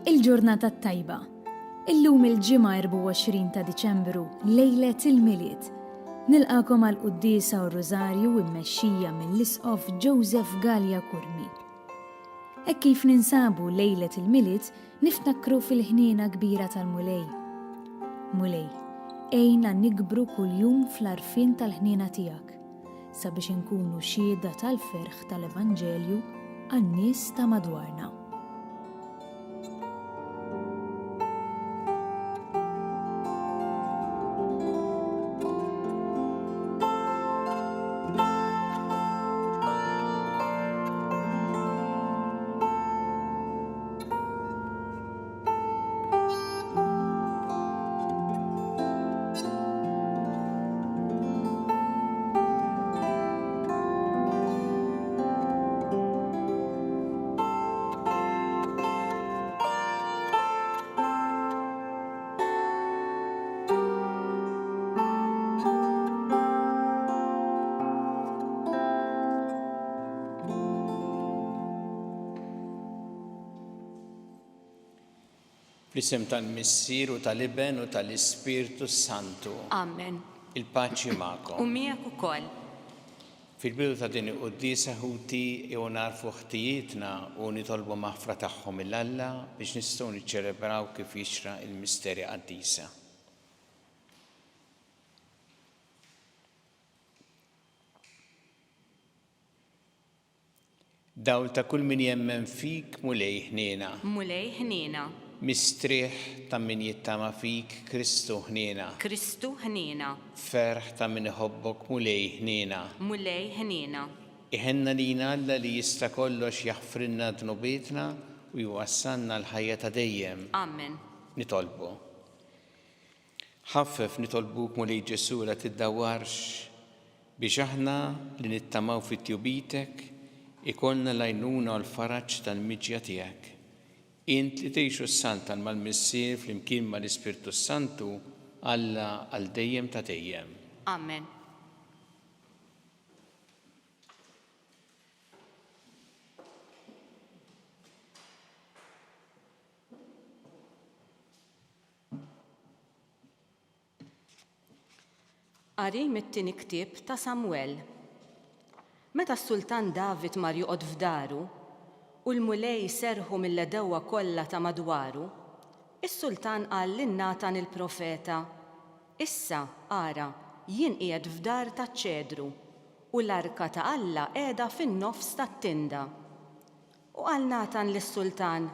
Il-ġurnata tajba. Illum il-ġimgħa 24 ta' Diċembru, lejlet il-Milied. Nilqakom għal qudiesa u Rożarju mmexxija mill-Isqof Joseph Gallia Kurmi. Hekk kif ninsabu lejlet il-Milied niftakru fil-ħniena kbira tal-Mulej. Mulej, ejna nikbru kuljum fl-arfin tal-ħniena tiegħek, sabiex inkunu xhieda tal-ferħ tal-Evanġelju għan-nies ta' madwarna. Fl-isem tal-Missier u tal-Iben u tal-Ispirtu Santu. Amen. Il-paċi magħkom. U miegħek ukoll. Fil-bidu ta' din il-qudiesa ħuti jew narfu ħtijietna u nitolbu maħfra tagħhom il-Alla biex nistgħu niċċelebraw kif jixra il-misteri qaddisa. Dawl ta' kull min jemmen fik mulej ħniena. Mulej ħniena. Mistrieħ ta' min jittama fik Kristu ħniena. Kristu ħniena. Ferħ ta' min iħobbok mulej ħniena. Mulej ħniena. Iħenna lina Alla li jista' kollox jaħfrinna dnubietna u jwassalna l-ħajja ta' dejjem. Amen. Nitolbu. Ħaffef nitolbuk mulej Ġesu la tiddawwarx biex aħna li nittamaw fit-tjubitek ikollna l-għajnuna u l-faraġġ tal-miġja tiegħek. Int li tgħixu s-Santa mal-Missier flimkien mal-Ispirtu Santu Alla għal dejjem ta' dejjem. Amen. Qari mit-tieni ktieb ta' Samwell. Meta s-Sultan David mar joqgħod f'daru u l-mulej serħu mill-edewwa kollha ta' madwaru, is-Sultan qal lil Natan il-profeta: Issa, ara, jien qiegħed f'dar taċ-ċedru u l-arka ta' Alla qiegħda fin-nofs tat-tinda. U qal Natan lis-Sultan: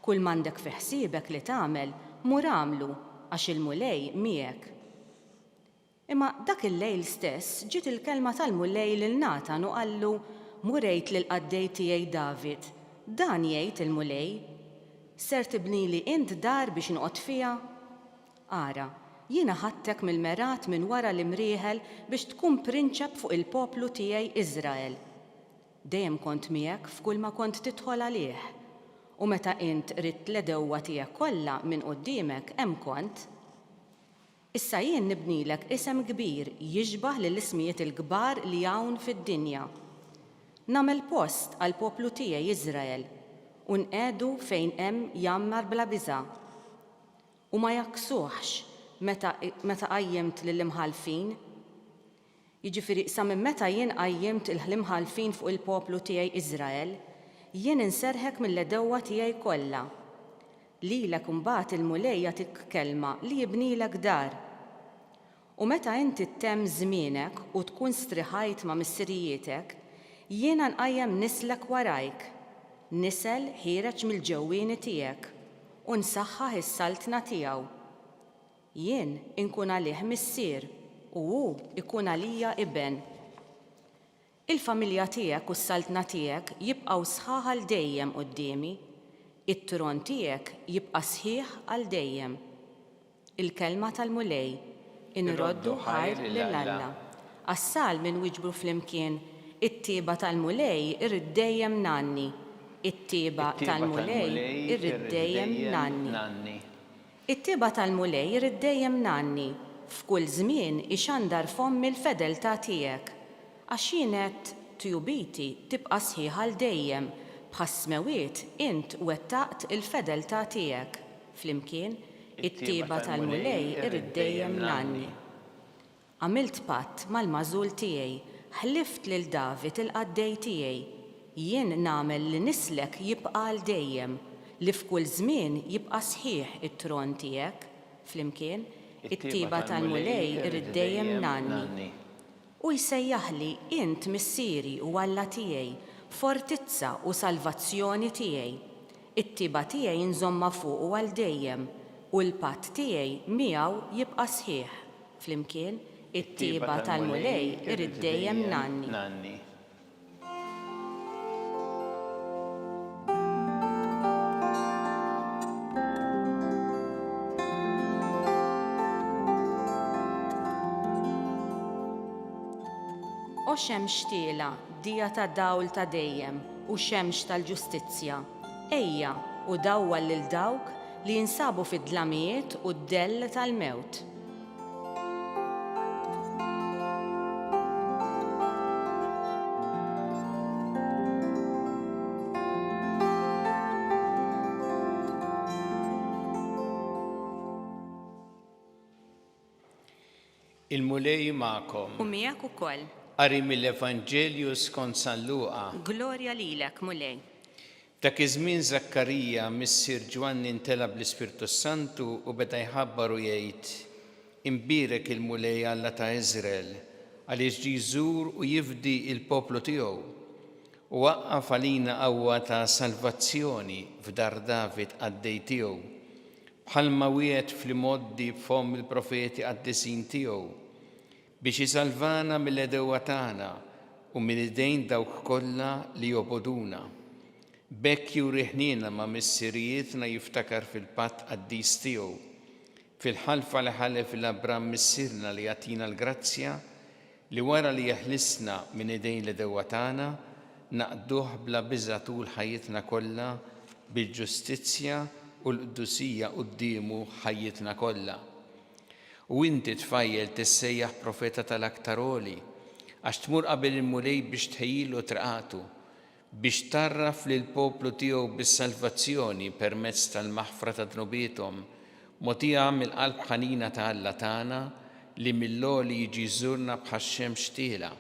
Kull m'għandek fi ħsiebek li tagħmel mur għamlu għax il-mulej miegħek. Imma dak il-lejl stess ġiet il-kelma tal-mulej lil Natan u qallu: Murejt lil qaddej tiegħi David, dan jgħid il-mulej, ser tibnili int dar biex inqgħod fiha? Ara, jiena ħadtek mill-merat minn wara l-imrieħel biex tkun prinċep fuq il-poplu tiegħi Iżrael. Dejjem kont miegħek f'kull ma kont tidħol għalih, u meta int ridt l-edewwa tiegħek kollha minn quddiemek hemm kont. Issa jien nibnilek isem kbir jiġbaħ lill-ismijiet il-kbar li hawn fid-dinja. Nagħmel post għall poplu tiegħi Iżrael u nqegħdu fejn hemm jammar bla biża'. U ma jaksuhx meta qajjimt lill-imħalfin. Jiġifieri sa minn meta jien qajjimt il-imħalfin fuq il-poplu tiegħi Iżrael, jien inserħek mill-edewwa tiegħi kollha. Lilek imbagħad il-mulej jagħtik kelma li jibnilek dar. U meta inti ttemm żmienek u tkun striħajt ma' missirietek, jiena nqajjem nislek warajk, nisel ħireġ mill-ġewwieni tiegħek u nsaħħaħ is-saltna tiegħu. Jien inkun għalih missier u hu ikun għalija iben. Il-familja tiegħek u s-saltna tiegħek jibqgħu sħaħ għal dejjem qudiemi, it-tron tiegħek jibqa' sħiħ għal dejjem. Il-kelma tal-mulej inroddu ħajr lil Alla. Għas-sal minn wiġbru flimkien it-tieba tal-mulej irrid dejjem nanni. It-tieba tal-mulej irrid dejjem nanni. It-tieba tal-mulej irrid dejjem nanni. F'kull żmien ixandar fommi l-fedeltà tiegħek. Għax jien qed tjubiti tibqa' sħiħa għal dejjem b'ħasmewiet int wettaqt il-fedeltà tiegħek. Flimkien, it-tieba tal-mulej irid dejjem nanni. Għamilt patt mal-mażul tiegħi, ħlift lil David il-qaddej tiegħi, jien nagħmel li nislek jibqa' għal dejjem, li f'kull żmien jibqa' sħiħ it-tron tiegħek. Flimkien, it-tieba tal-mulej irid dejjem nanni. U jsejjaħli int missieri u Alla tiegħi, fortizza u salvazzjoni tiegħi. It-tieba tiegħi nżomma fuq u għal dejjem, u l-patt tiegħi miegħu jibqa' sħiħ. Flimkien, it-tieba tal-mulej irid dejjem nanni. O xemx tiela, dija ta' dawl ta' dejjem u xemx tal-ġustizzja, ejja u dawwa lil dawk li jinsabu fid-dlamijiet u d-dell tal-mewt. Il-mulej ma'kom. U miegħek ukoll. Qari mill-Evanġelju skont San Luqa. Glorja lilek, mulej. Dak iż-żmien Zakkarija missier Ġwanni intelab l-Ispirtu Santu u beda jħabbar u jgħid: Imbierek il-mulej Alla ta' Iżrael għaliex ġie jżur u jifdi il-poplu tiegħu. U waqqaf għalina qawwa ta' salvazzjoni f'dar David għaddej tiegħu. Bħalma wiegħed fl-imoddi b'fom il-profeti qaddisin tiegħu biex jisalvana mill-edewwa tagħna u mill-idejn dawk kollha li joboduna. Bekk jurih ma' missirijietna jiftakar fil-patt qaddis tiegħu, fil-ħalfa li ħalef l-Abram missierna li jagħtina l-grazzja li wara li jeħlisna minn idejn l-edewwa tagħna naqduh bla biża' tul ħajjitna kollha bil-ġustizzja u l-qdusija qudiemu ħajjitna kollha. U inti tfajjel tissejjaħ profeta tal-aktar għoli, għax tmur qabel il-mulej biex tħejjilu traqatu, biex tarraf lil poplu tiegħu bis-salvazzjoni permezz tal-maħfra ta' dnubietom, mogħtija mill-qalb ħanina ta' Alla tagħna li mill-għoli jiġi jżurna bħax-xemx tiela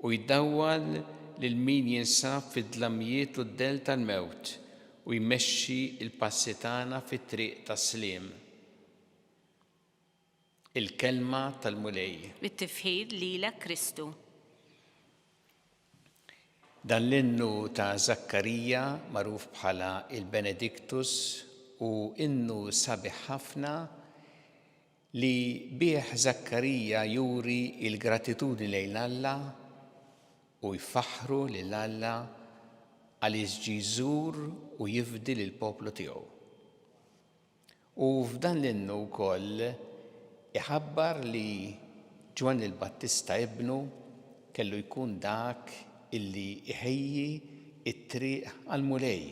u jdawwal lil min jinsab fid-dlamijiet u d-del tal-mewt u jmexxi l-passi tagħna fit-triq tas-sliem. Il-kelma tal-mulej. Bit-tifħid lilek Kristu. Dan l-innu ta' Zakkarija magħruf bħala il-Benedictus u innu sabiħ ħafna li bih Zakkarija juri il-gratitudni lejn Alla u jfaħru lil Alla għaliex ġie jżur u jifdi lill-poplu tiegħu. U f'dan l-innu wkoll iħabbar li Ġwanni l-Battista ibnu kellu jkun dak illi iħejji it-triq għal-mulej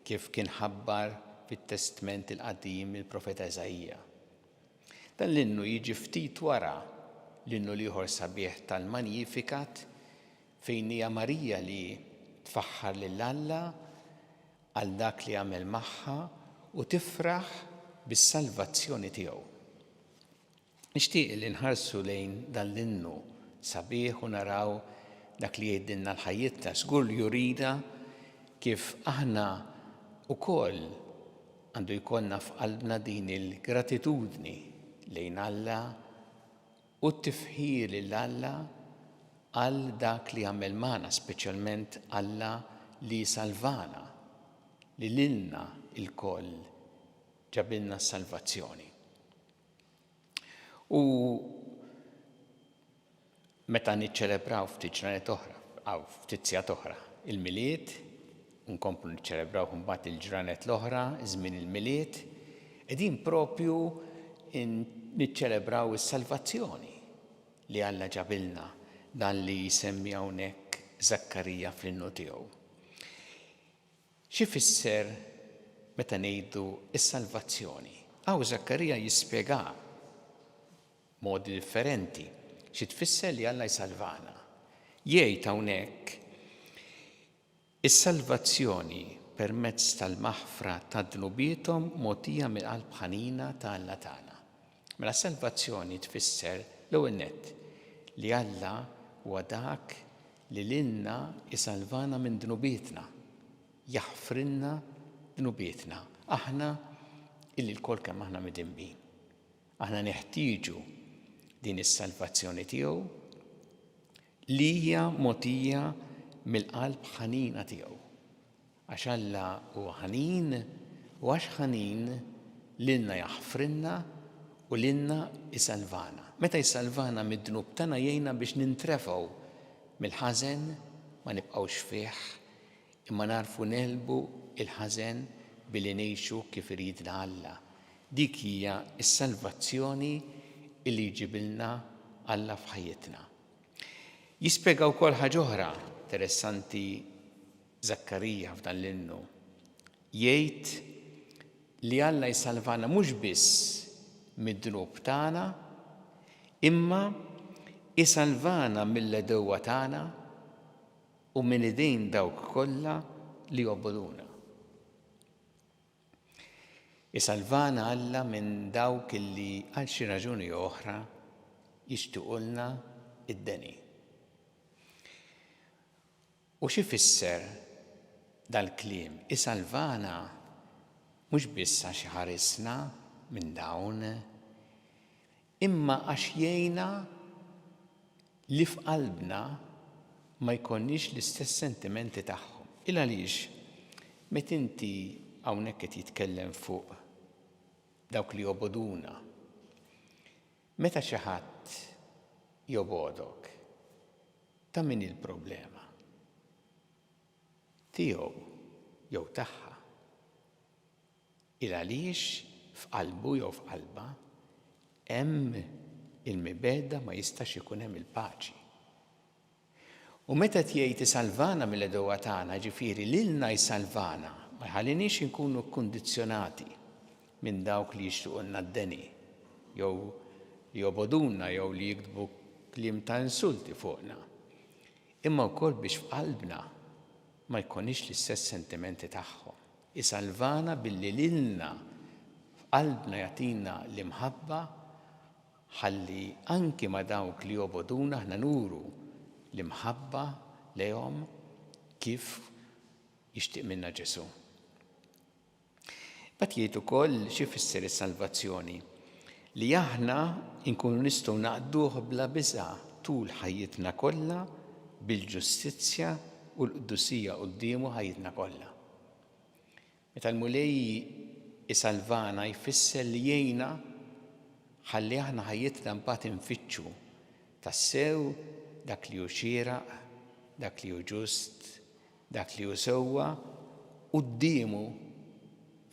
kif kien ħabbar fit-Testament il-Qadim il-Profeta Eżajija. Dan l-innu jiġi ftit wara l-innu ieħor sabiħ tal-Magnificat fejn hija Marija li tfaħħar lil Alla għal dak li għamel magħha u tifraħ bis-salvazzjoni tiegħu. Nixtieq li nħarsu lejn dan l-innu sabiħ u naraw dak li jgħidilna l-ħajjitna, żgur jurina kif aħna wkoll għandu jkollna f'qalbna din il-gratitudni lejn Alla u t-tifħir lil Alla għal dak li għamel magħna, speċjalment Alla li salvana, li lilna il-koll ġabilna s-salvazzjoni. U meta niċċelebraw ftit ġranet oħra, aw ftit sigħat oħra, il-miliet, nkomplu niċċelebraw mbagħad il-ġranet l-oħra, żmien il-miliet, qegħdin propju niċċelebraw is-salvazzjoni li Alla ġabilna dan li jsemmi hawnhekk Zakkarija fl-innu tiegħu. Xi fisser meta ngħidu is-salvazzjoni? Aw Zakkarija jispjega modi differenti xi tfisser li Alla jsalvana. Jgħid hawnhekk Is-salvazzjoni permezz tal-maħfra tad-dnubietom mogħtija mill-qalb ħanina ta' Alla tagħna. Mela salvazzjoni tfisser l-ewwel nett li Alla huwa dak li lilna isalvana minn dnubietna, jaħfrilna dnubietna. Aħna illi l-kol kemm aħna midinbin. Aħna neħtieġu din is-salvazzjoni tiegħu li hija mogħtija mill-qalb ħanina tiegħu. Għax Alla huwa ħanin u għax ħanin lilna jaħfrilna u lilna isalvana. Meta jsalvana mid-dnub tagħna jgħinna biex nintrefgħu mill-ħażen ma nibqgħux fih imma narfu nelbu il-ħażen billi ngħixu kif iridna Alla. Dik hija s-salvazzjoni li jġibilna Alla f'ħajjitna. Jispjega wkoll ħaġa oħra interessanti Zakkarija f'dan l-innu. Jgħid li Alla jsalvana mhux biss mid-dnub tagħna, imma isalvana mill-għedewwa tagħna u minn idejn dawk kollha li jobboduna. Isalvana Alla minn dawk illi għal xi raġuni oħra jixtiequlna id-deni. U xi fisser dal-kliem isalvana mhux biss għax ħarisna minn dawn, imma għax jgħinna li f'qalbna ma jkollniex l-istess sentimenti tagħhom. Il għaliex meta inti hawnhekk qed jitkellem fuq dawk li joboduna. Meta xi ħadd jobodok, ta' min il-problema? Tiegħu jew tagħha. Il għaliex f'qalbu jew f'qalba hemm il-mibeda ma jistax ikun hemm il-paċi. U meta jgħid isalvana mill-għedewwa tagħna, ġifieri lilna jsalvana, ma jħallinix inkunu kkundizzjonati minn dawk li jixtiequlna d-deni, jew li joboduna jew li jiktbu kliem ta' insulti fuqna. Imma wkoll biex f'qalbna ma jkunix l-istess sentimenti tagħhom. Isalvana billi lilna f'qalbna jagħtina l-imħabba ħalli anki ma dawk li joboduna aħna nuru l-imħabba lejhom kif jixtieq minna Ġesu. Bad jgħid ukoll xi fisser is-salvazzjoni li aħna nkunu nistgħu naqduh bla biża' tul ħajjitna kollha bil-ġustizzja u l-qdussija qudiemu ħajjitna kollha. Meta l-mulej isalvana jfisser li jgħinna ħalli aħna ħajjitna mbagħad infittxu tassew dak li hu xieraq, dak li hu ġust, dak li hu sewwa qudiemu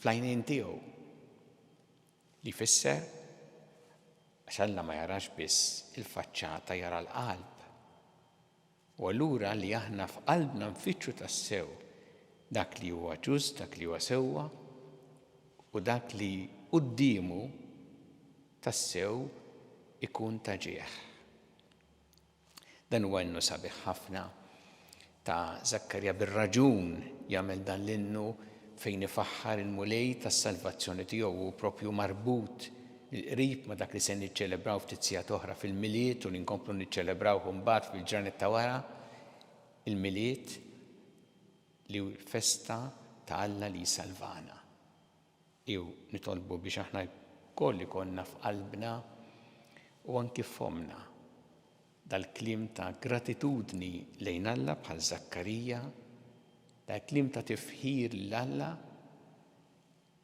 fl-għajnejn tiegħu. Li jfisser għax Alla ma jarax biss il-faċċata jara l-qalb. U allura li aħna f'qalbna nfittxu tassew dak li huwa ġust, dak li huwa sewwa u dak li qudiemu tassew ikun ta' ġieħ. Dan huwa innu sabiħ ħafna ta' Zakkarija bir-raġun jagħmel dan l-innu fejn ifaħħar il-mulej tas-salvazzjoni tiegħu proprju marbut qrib ma dak li se niċċelebraw ftit sigħat oħra fil-miliet u li nkomplu niċċelebraw mbagħad fil-ġranet ta' wara il-miliet li festa ta' Alla li salvana. Jew nitolbu biex aħna wkoll ikollna f'qalbna u anki f'fomna dal-kliem ta' gratitudni lejn Alla bħal Zakkarija, dal-kliem ta' tifħir l-Alla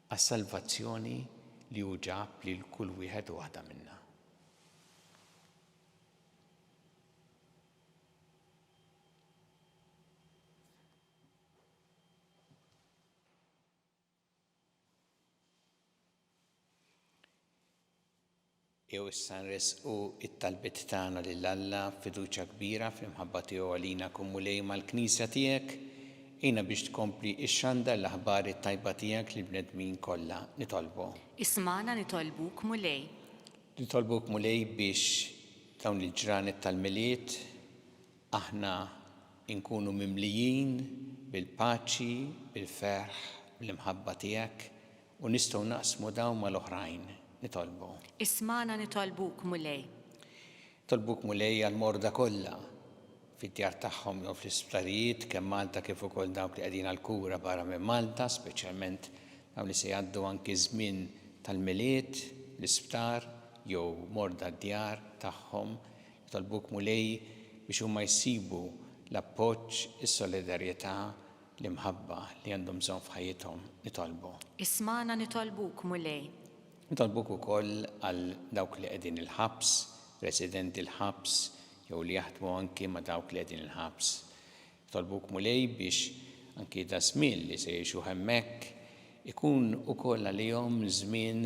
għas-salvazzjoni li hu ġab lil kull wieħed u waħda minna. Jew issa nresqu it-talbiet tagħna lil Alla fiduċja kbira fl-imħabba tiegħu għalina kumulej mal-Knisja tiegħek, jiena biex tkompli x-xanda l-aħbar it-tajba tiegħek li bnedmin kollha nitolbu. Ismana nitolbuk mulej. Nitolbuk mulej biex dawn il-ġranet tal-miliet aħna nkunu mimlijin bil-paċi, bil-ferħ, bil-imħabba tiegħek u nistgħu naqsmu dawn mal-oħrajn nitolbu. Ismana nitolbuk mulej. Tolbuk mulej għal-morda kollha fid-djar tagħhom jew fl-isptarijiet kemm Malta kif ukoll dawk li qegħdin għall-kura barra minn Malta, speċjalment dawn li se jgħaddu anki żmien tal-miliet, l-isptar jew morda d-djar tagħhom. Tolbuk mulej biex huma jsibu l-appoġġ, is-solidarjetà, l-imħabba li għandhom bżonn f'ħajjithom nitolbu. Ismana nitolbuk mulej. Nitolbuk ukoll għal dawk li qegħdin il-ħabs, residenti l-ħabs, jew li jaħdmu anki ma' dawk li qegħdin il-ħabs. Nitolbuk mulej biex anki da żmien li se jgħixu hemmhekk ikun ukoll għalihom żmien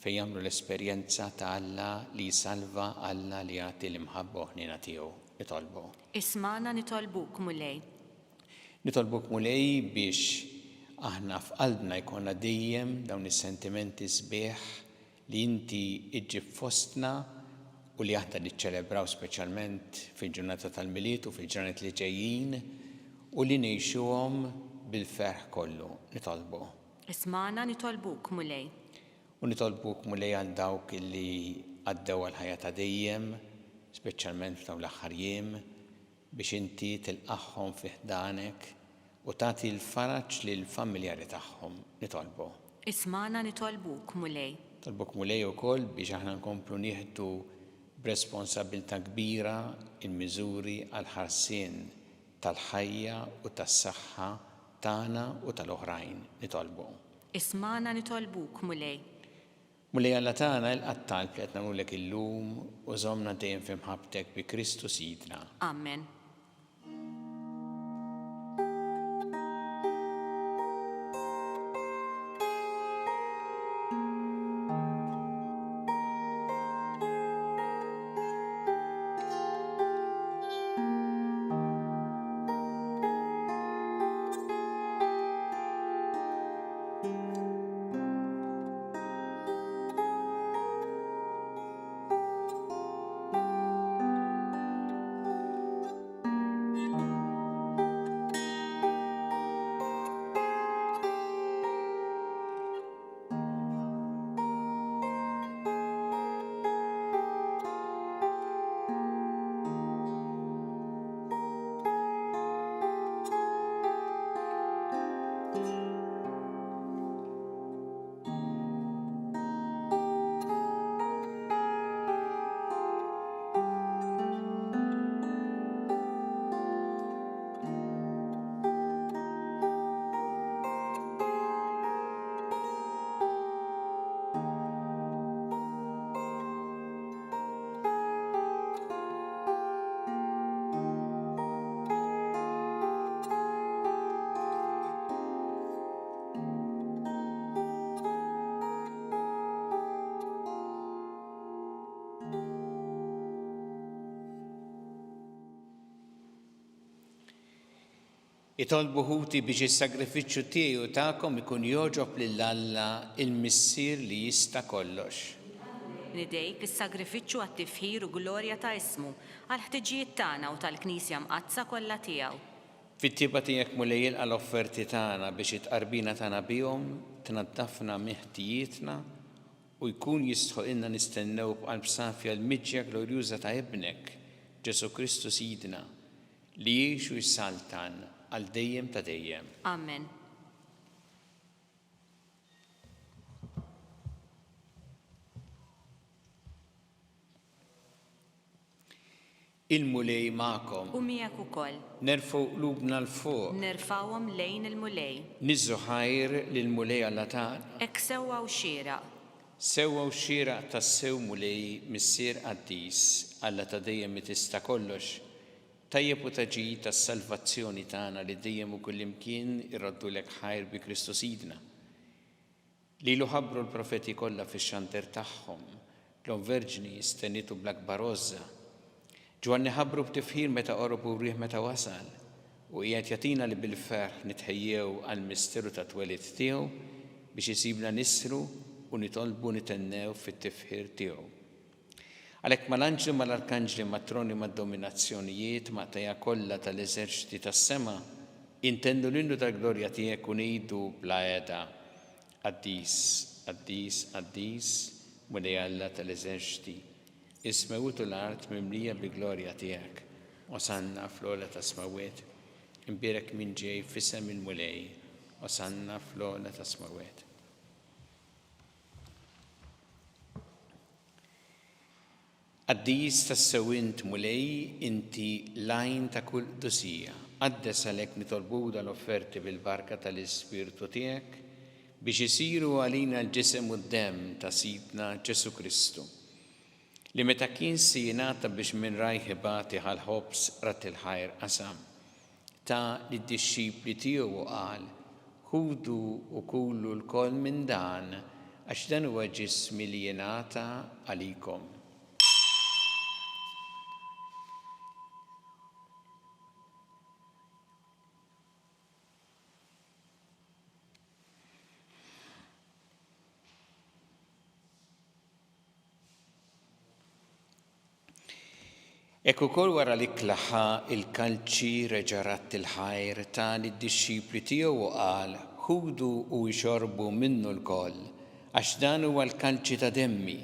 fejn jagħmlu l-esperjenza ta' Alla li jsalva, Alla li jagħti l-imħabba ħnina tiegħu. Nitolbu. Ismana nitolbuk mulej. Nitolbuk mulej biex aħna f'qalbna jkollna dejjem dawn is-sentimenti sbieħ li inti iġġib fostna u li aħna niċċelebraw speċjalment fil-ġurnata tal-miliet u fil-ġranet li ġejjin u li ngħixuhom bil-ferħ kollu. Nitolbu. Ismana nitolbuk mulej. U nitolbuk mulej għal dawk li għaddew għal-ħajja ta' dejjem, speċjalment f'dawn l-aħħar jiem, biex inti tilqaħħom fi ħdanek u tagħti l-faraġġ lill-familjari tagħhom. Nitolbu. Ismana nitolbuk mulej. Tolbuk mulej ukoll biex aħna nkomplu nieħdu b'responsabbiltà kbira il-miżuri għal ħarsien tal-ħajja u tas-saħħa tagħna u tal-oħrajn. Nitolbu. Ismana nitolbuk mulej. Mulej Alla tagħna il-qattal li qed nagħmlulek illum u żommna dejjem f'imħabbtek bi Kristu Sidna. Amen. Itolbu ħuti biex is-sagrifiċċju tiegħu tagħkom ikun jogħġob lil Alla il-Missier li jista' kollox. Nidejk is-sagrifiċċju għat-tifħir u glorja ta' ismu għal ħtiġijiet tagħna u tal-Knisja mqazza kollha tiegħu. Fit-tieba tiegħek mulej għal offerti tagħna biex it-qarbina tagħna bihom tnaddafna miħtijietna u jkun jistħoq ilna nistennew b'qalb safja l-miġja glorjuża ta' Ibnek, Ġesu Kristu Sidna, li jgħix u jsaltan għal dejjem ta' dejjem. Amen. Il-mulej magħkom. U miegħek ukoll. Nerfgħu qlubna l-fuq. Nerfawhom lejn il-mulej. Niżżu ħajr lill-mulej Alla tagħna. Hekk sewwa u xieraq. Sewwa u xieraq tas-sew mulej missier qaddis Alla ta' dejjem mi tista' kollox. Tajjeb u taġid tas-salvazzjoni tagħna li dejjem u kullimkien irraddulek ħajr bi Kristu Sidna. Lilu ħabbru l-profeti kollha fix-xanter tagħhom, l-om verġni stennitu bl-akbar għożża. Ġwanni ħabbru b'tifħir meta qorob u rieħ meta wasal, u qiegħed jagħtina li bil-ferħ nitħejjew għall-misteru ta' twelid tiegħu biex isibna nisru u nitolbu nitennew fit-tifħir tiegħu. Għalhekk mal-anġli mal-arkanġli matroni mad-dominazzjonijiet maqtejja kollha tal-eżerċiti tas-sema intendu l-innu tal-glorja tiegħek u ngħidu bla għeda Qaddis, Qaddis, Qaddis, mulej Alla tal-eżerċiti, ismewtu l-art mimlija bi glorja tiegħek. Osanna fl-ola ta' smawet, imbierek min ġej f'isem il-mulej, osanna fl-ola ta' smawet. Qaddis tas-sewint mulej inti lajn ta' kull dusija, qaddes għalhekk nitolbu l-offerti bil-barka tal-Ispirtu tiegħek biex isiru għalina l-ġisem u d-dem ta' Sidna Ġesu Kristu, li meta kien si jingħata biex minn rajħ ibati ħal-ħobs rat il-ħajr qasam, ta' lid-dixxipli tiegħu qal, ħudu u kullu l-koll minn dan, għax dan huwa ġismi li jingħata għalikom. Ekku kol wara li klaħħa il-kalċi reġarat il-ħajr ta' lid-dixxipli tiegħu qal, ħudu u jxorbu minnu l-koll, għax dan huwa l-kalċi ta' demmi,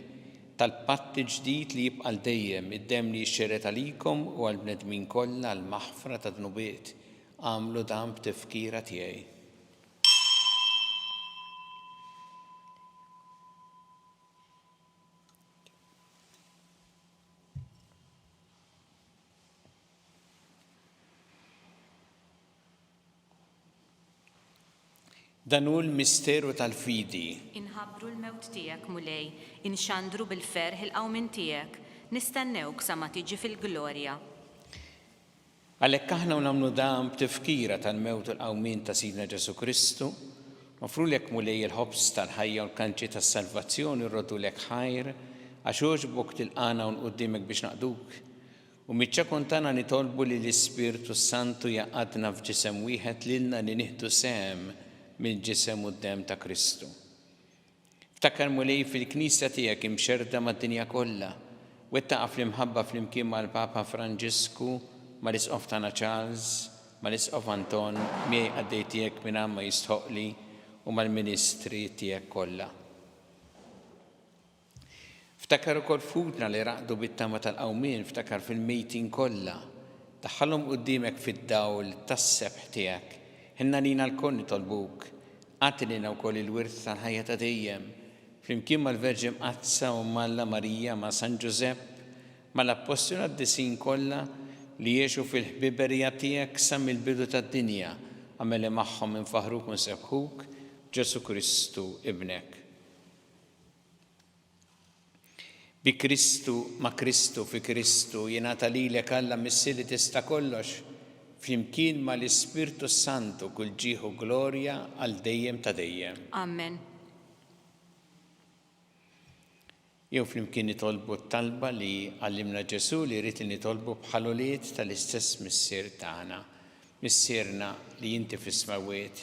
tal-patt ġdid li jibqa' dejjem, id-demm li jxxeret għalikom u għall-bnedmin kollha għall-maħfra ta' dnubiet. Għamlu dan b'tifkira tiegħi. Dan hu l-misteru tal-fidi. Inħabbru l-mewt tiegħek mulej, inxandru bil-ferħ il-qawmin tiegħek, nistennewk sa ma tiġi fil-glorja. Għalhekk aħna nagħmlu dan b'tifkira tal-mewt u l-qawmin ta' Sidna Ġesu Kristu, nofrulek mulej il-ħobs tal-ħajja u l-kanċi tas-salvazzjoni rrodulek ħajr, għax għoġbok tilqana u nquddimek biex naqduk. U miċċa tagħna nitolbu li l-Ispirtu Santu jaqadna f'ġisem wieħed lilna li nieħdu sehem mill-ġisem u d-dem ta' Kristu. Ftakar mulej fil-Knisja tiegħek imxerda mad-dinja kollha, wettaqa' fl-imħabba flimkien mal-Papa Franġisku, mal-Isqof tagħna Charles, mal-Isqof Anton, miegħi għaddej tiegħek minn ma jistħoqli u mal-Ministri tiegħek kollha. Ftakar ukoll futna li raqdu bit-tama tal-qawmien, ftakar fil-mejtin kollha, daħħalhom quddiemek fid-dawl tas-sebħ tiegħek. Ħinna lina l-koll nitolbuk, għatilina wkoll il-wirth tal-ħajja ta' dejjem, flimkien mal-Verġi Mqazza u Malla Marija ma' San Ġusepp, mal-Apostoli għad-disin kollha li jgħixu fil-ħbiberija tiegħek sa mill-bidu tad-dinja, għamel magħhom infaħruk u nsebħuk Ġesu Kristu ibnek. Bi Kristu, ma' Kristu, fi Kristu, jingħata lilek Alla missi li tista' kollox, flimkien ma' l-Ispirtu Santu kull ġieħu glorja għal dejjem ta' dejjem. Amen. Jew flimkien nitolbu t-talba li għallimna Ġesu li jrid li nitolbu bħaluliet tal-istess missier tagħna. Missierna li inti fis-smawiet,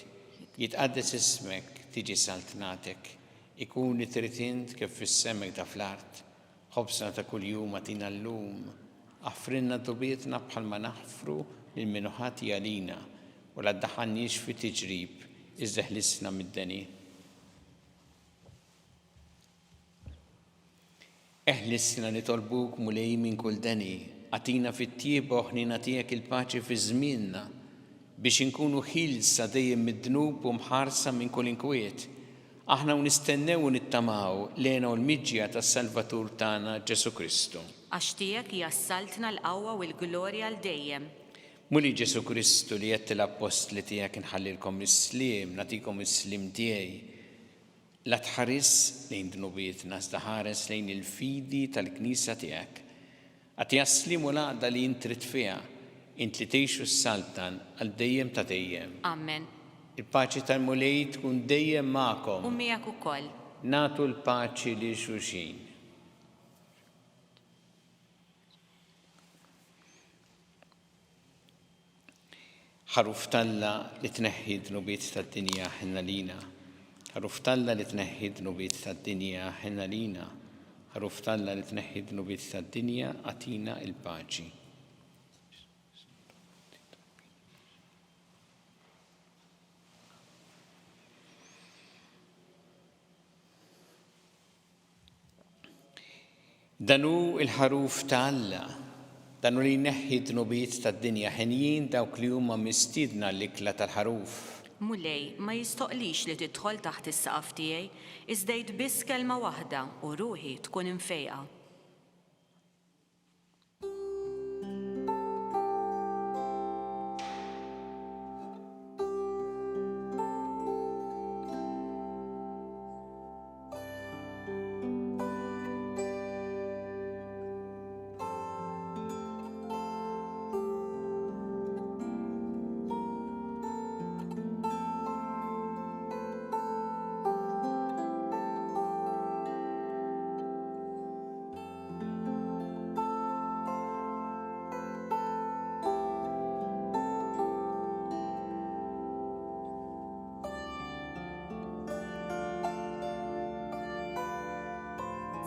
jitqaddes ismek, tiġi saltnatek, ikun tritint kif fis-semek ta' fl-art, ħobsna ta' kuljum għatina llum, aħfrinna dubietna bħalma naħfru il-minuħati għalina u la ddaħħalniex fi tiġrib, iżda ħlisna mid-deni. Eħlisna nitolbuk mulej minn kull deni, għatina fit-tiebu ħnina tiegħek il-paċi fi żmienna biex inkunu ħilsa dejjem mid-dnub u mħarsa minn kull inkwiet. Aħna nistennew u nittamaw lena u l-miġja tas-Salvatur tagħna Ġesu Kristu. Għax tiegħek jassaltna l-qawwa u l-glorja l dejjem. Muli Ġesu Kristu li jett l-apostli tiegħek inħallilkom is-sliem, nagħtikom is-sliem tiegħi. La tħares lejn dnubietna, iżda ħares lejn il-fidi tal-Knisja tiegħek. Għati jaslim u laqda li intrid fiha, int li tgħixu s-saltan għal dejjem ta' dejjem. Amen. Il-paċi tal-mulej tkun dejjem magħkom. U miegħek ukoll. Nagħtu l-paċi li xulxin. ħaruf Alla li tneħħi dnubiet tad-dinja ħinna lina. ħaruf Alla li tneħħi dnubiet tad-dinja ħinna lina. ħaruf Alla li tneħħi dnubiet tad-dinja għatina il-paċi. Danu il-ħaruf ta' Alla, danu li jneħħi d-nubiet tad-dinja ħenjin dawk li huma mistiedna l-ikla tal-ħaruf. Mulej ma jistoqlix li tidħol taħt is-saqaf tiegħi, iżdejt biss kelma waħda u ruħi tkun imfejqa.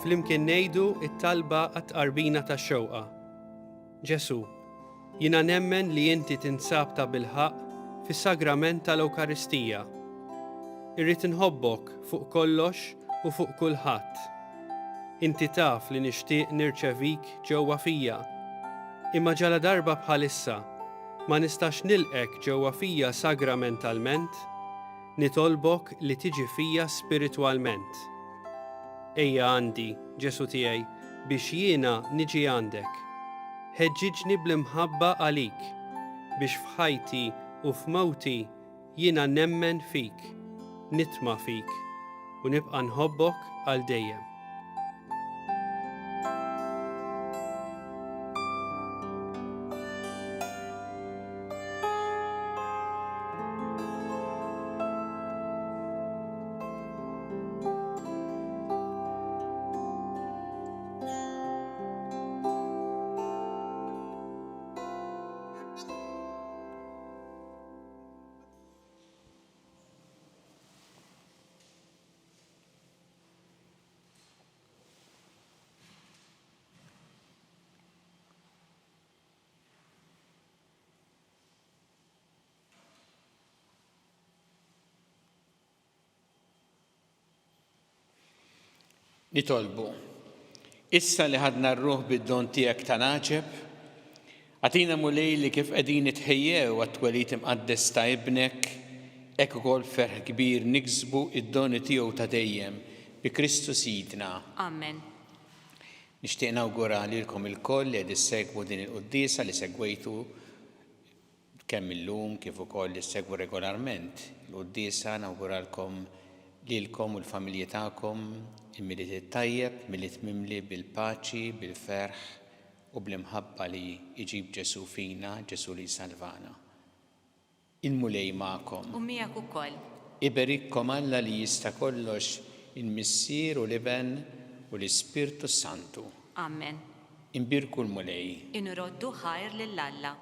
Flimkien ngħidu it-talba għat-qarbina tax-xewqa. Ġesu, jiena nemmen li inti tinsab ta' bilħaq fis-sagrament tal-Ewkaristija. Irrid inħobbok fuq kollox u fuq kulħadd. Inti taf li nixtieq nirċevik ġewwa fija. Imma ġala darba bħalissa ma nistax nilqek ġewwa fija sagramentalment, nitolbok li tiġi fija spiritwalment. Ejja għandi, Ġesu tiegħi, biex jiena niġi għandek. Ħeġġiġni bl-imħabba għalik, biex f'ħajti u f'mawti jiena nemmen fik, nitma' fik, u nibqa' nħobbok għal dejjem. Nitolbu, issa li ħadna r-ruħ bid-don tiegħek ta' naġeb, għatina mulej li kif qegħdin nitħejjew għat-twelid imqaddes ta' ibnek, hekk ukoll ferħ kbir niksbu id-doni tiegħu ta' dejjem bi Kristu Sidna. Amen. Nixtieq nawgura lilkom ilkoll li qed issegwu din il-quddiesa li segwejtu kemm illum kif ukoll li segwu regolarment. Il-quddiesa nawguralkom lilkom u l-familji tagħkom il-miliet tajjeb, miliet mimli bil-paċi, bil-ferħ u bl-imħabba li jġib Ġesu fina, Ġesu li salvana. Il-mulej magħkom. U miegħek ukoll. Iberikkom Alla li jista' kollox il-Missier u l-Iben u l-Ispirtu Santu. Amen. Imbirku l-mulej. Inroddu ħajr lill-Alla.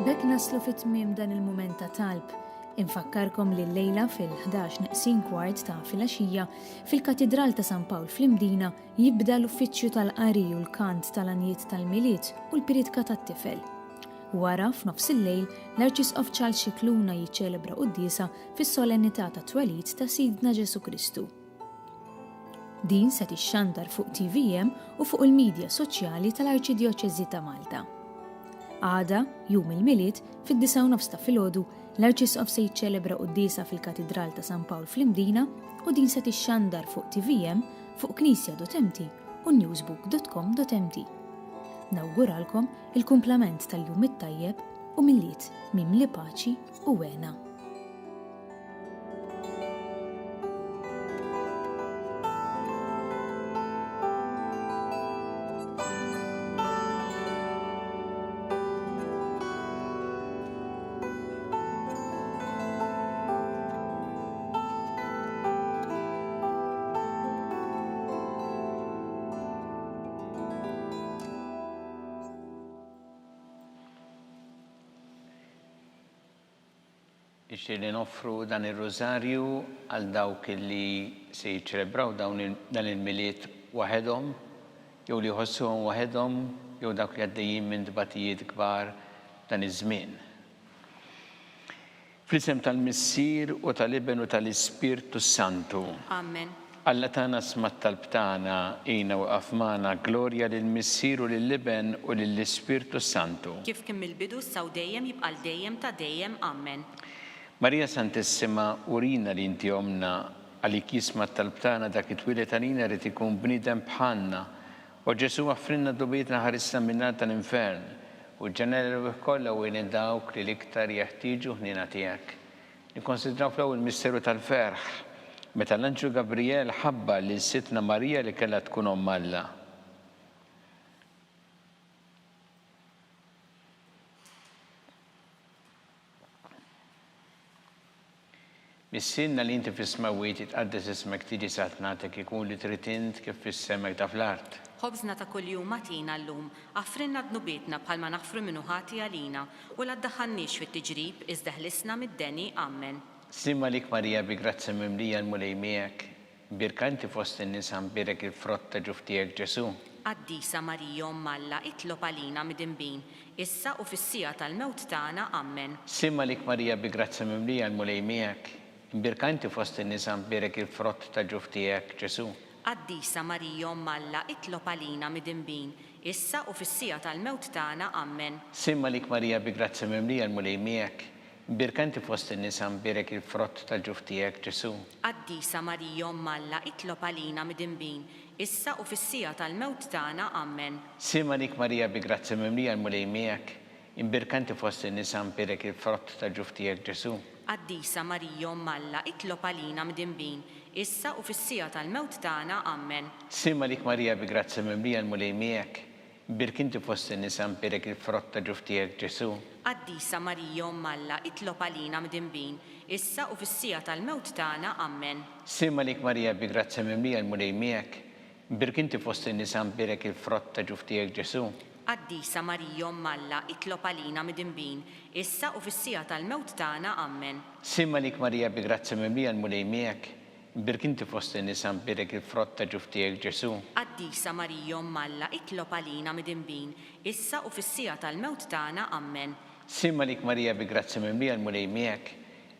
B'hekk naslu fit-tmiem dan il-mument ta' talb. Infakkarkom li l-lejla fil-11:15 ta' filgħaxija fil-Katedral ta' San Pawl fl-Imdina jibda l-uffiċċju tal-qari u l-kant tal-anijiet tal-miliet u l-piritka tat-tifel. Wara f'nofs il-lejl l-Arċisqof Charles Scicluna jiċċelebra quddiesa fis-solennità ta' twelid ta' Sidna Ġesu Kristu. Din se tixxandar fuq TVM u fuq il-midja soċjali tal-Arċidjoċeżi ta' Malta. Għada, jum il-miliet, fid-9:09 ta' filgħodu, l-Arċisqof se jiċċelebra quddiesa fil-Katedral ta' San Pawl fl-Imdina u din se tixxandar fuq TVM, fuq knisja.mt u newsbook.com.mt. Nawguralkom il-kumplament tal-jum it-tajjeb u milliet mimli paċi u għena. Ixtieq li noffru dan ir-rożarju għal dawk li se jiċċelebraw dan il-miliet waħedhom, jew li jħossuhom waħedhom, jew dawk li għaddejjin minn dbatijiet kbar dan iż-żmien. Fl-isem tal-Missier u tal-Iben u tal-Ispirtu Santu. Amen. Alla tana smat tal-btana, ina u qafmana, glorja lill-Missier u lill-Iben u lill-Ispirtu Santu. Kif kim il-bidu saw dejjem jibqal dejjem ta' dejjem. Amen. Marija Santissima, urina li inti omna, għalik jismat tal-btana dak it-twilet għalina rrit ikun bnidem bħanna, u Ġesu għaffrinna dubietna ħarissa minna tal-infern, u ġeneru kolla u jini dawk li liktar jeħtiġu ħnina tijak. Nikonsidraw fl il-misteru tal-ferħ, meta l-Anġu Gabriel ħabba li s-sitna Marija li kella tkun ommalla. Missinna li inti fis-smawit itqaddes ismek tiġi satnatek ikun li tritint kif fis-semek ta' fl-art. Ħobżna ta' kuljum matina llum, għafrinna dnubietna bħalma naħfru minnu ħati għalina u la ddaħħalniex fit-tiġrib iżda ħlisna mid-deni. Amen. Simma lik Marija bi grazzi mimlija l-mulej miegħek, birkanti fost in-nisa birek il-frott ta' ġuftijek Ġesu. Qaddisa Marija Ommalla itlob għalina mid-imbin, issa u fis-sija tal-mewt tagħna. Amen. Simma lik Marija bi grazzi mimlija l-mulej miegħek, birkanti fost in-nisa birek il-frott ta' ġuftijek Ġesu. Qaddisa Marija Ommalla itlob għalina mid-imbin, issa u fis-sija tal-mewt tagħna. Amen. Simma lik Marija bi grazzi mimlija l-mulej miegħek, birkanti fost in-nisa birek il-frott ta' ġuftijek Ġesu. Qaddisa Marija Ommalla itlob għalina mid-imbin, issa u fis-sija tal-mewt tagħna. Amen. Simma lik Marija bi grazzi mimlija l-mulej miegħek, birkanti fost in-nisa birek il-frott ta' ġuftijek Ġesu. Qaddisa Marija Ommalla itlob għalina mid-imbin, issa u fis-sija tal-mewt tagħna. Amen. Simma lik Marija bi grazzi mimlija l-mulej miegħek, birkinti fost in-nisa birek il-frott ta' ġuftijek Ġesu. Qaddisa Marija Ommalla itlob għalina mid-imbin, issa u fis-sija tal-mewt tagħna. Amen. Simma lik Marija bi grazzi mimlija l-mulej miegħek, birkinti fost in-nisa birek il-frott ta' ġuftijek Ġesu. Qaddisa Marija Ommalla itlob għalina mid-imbin, issa u fis-sija tal-mewt tagħna. Amen. Simma lik Marija bi grazzi mimlija l-mulej miegħek, birkinti fost in-nisa birek il-frott ta' ġuftijek Ġesu. Qaddisa Marija Ommalla itlob għalina mid-imbin, issa u fis-sija tal-mewt tagħna. Amen. Simma lik Marija bi grazzi mimlija l-mulej miegħek,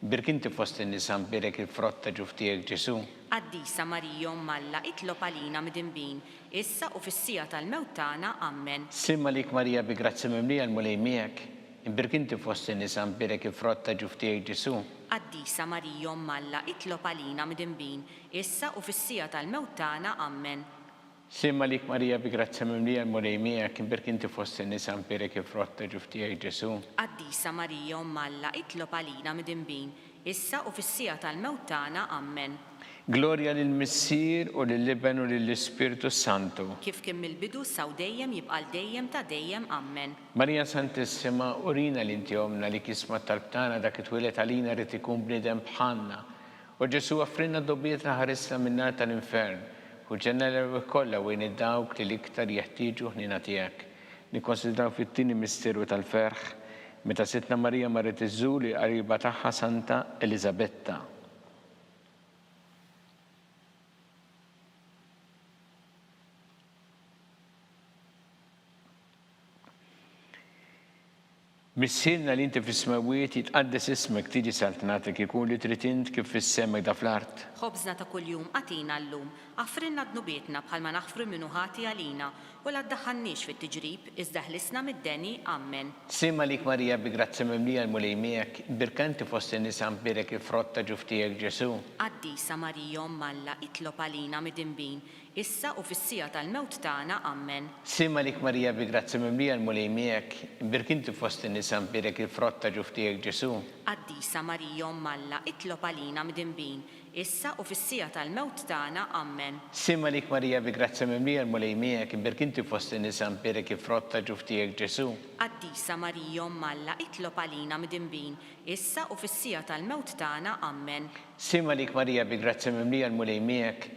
birkinti fost in-nisa birek il-frott ta' ġuftijek Ġesu. Qaddisa Marija Ommalla itlob għalina mid-imbin, issa u fis-sija tal-mewt tagħna. Amen. Simma lik Marija bi grazzi mimlija l-mulej miegħek, birkinti fost in-nisa birek il-frott ta' ġuftijek Ġesu. Qaddisa Marija Ommalla itlob għalina mid-imbin, issa u fis-sija tal-mewt tagħna. Amen. Simma lik Marija bi grazzi mimlija l-mulej miegħek, birkinti fost in-nisa birek il-frott ta' ġuftijek Ġesu. Qaddisa Marija Ommalla itlob għalina mid-imbin, issa u fis-sija tal-mewt tagħna. Amen. Glorja lill-Missier u lill-Iben u lill-Ispirtu Santu. Kif kien mill-bidu saw dejjem jibqal dejjem ta' dejjem. Amen. Marija Santissima, urina li inti omna li kismat tal-btana dak it-twilet għalina rrit ikun bnidem bħanna. U Ġesu għaffrinna dobietna ħarisna minna tal-infern, u ġeneru kolla u jini dawk li liktar jeħtiġu ħnina tijak. Nikonsidraw fit-tini misteru tal-ferħ, meta sitna Marija marret iż-żuli qariba tagħha Santa Elizabetta. Missirna li inti fis-smawiet jitqaddes ismek tiġi saltnatek ikun li tritint kif fis-semek da fl-art. Ħobżna ta' kuljum għatina llum, għafrinna dnubietna bħalma naħfru minnu ħati għalina u la ddaħħalniex fit-tiġrib iżda ħlisna mid-deni. Amen. Simma lik Marija bi grazzi mimlija l-mulej miegħek, birkanti fost in-nisa birek il-frott ta' ġuftijek Ġesu. Qaddisa Marija Ommalla itlob għalina mid-imbin, issa u fis-sija tal-mewt tagħna. Amen. Simma lik Marija bi grazzi mimlija l-mulej miegħek, birkinti fost in-nisa birek il-frott ta' ġuftijek Ġesu. Qaddisa Marija Ommalla itlob għalina mid-imbin, issa u fis-sija tal-mewt tagħna. Amen. Simma lik Marija bi grazzi mimlija l-mulej miegħek, birkinti fost in-nisa birek il-frott ta' ġuftijek Ġesu. Qaddisa Marija Ommalla itlob għalina mid-imbin, issa u fis-sija tal-mewt tagħna. Amen. Simma lik Marija bi grazzi mimlija l-mulej miegħek,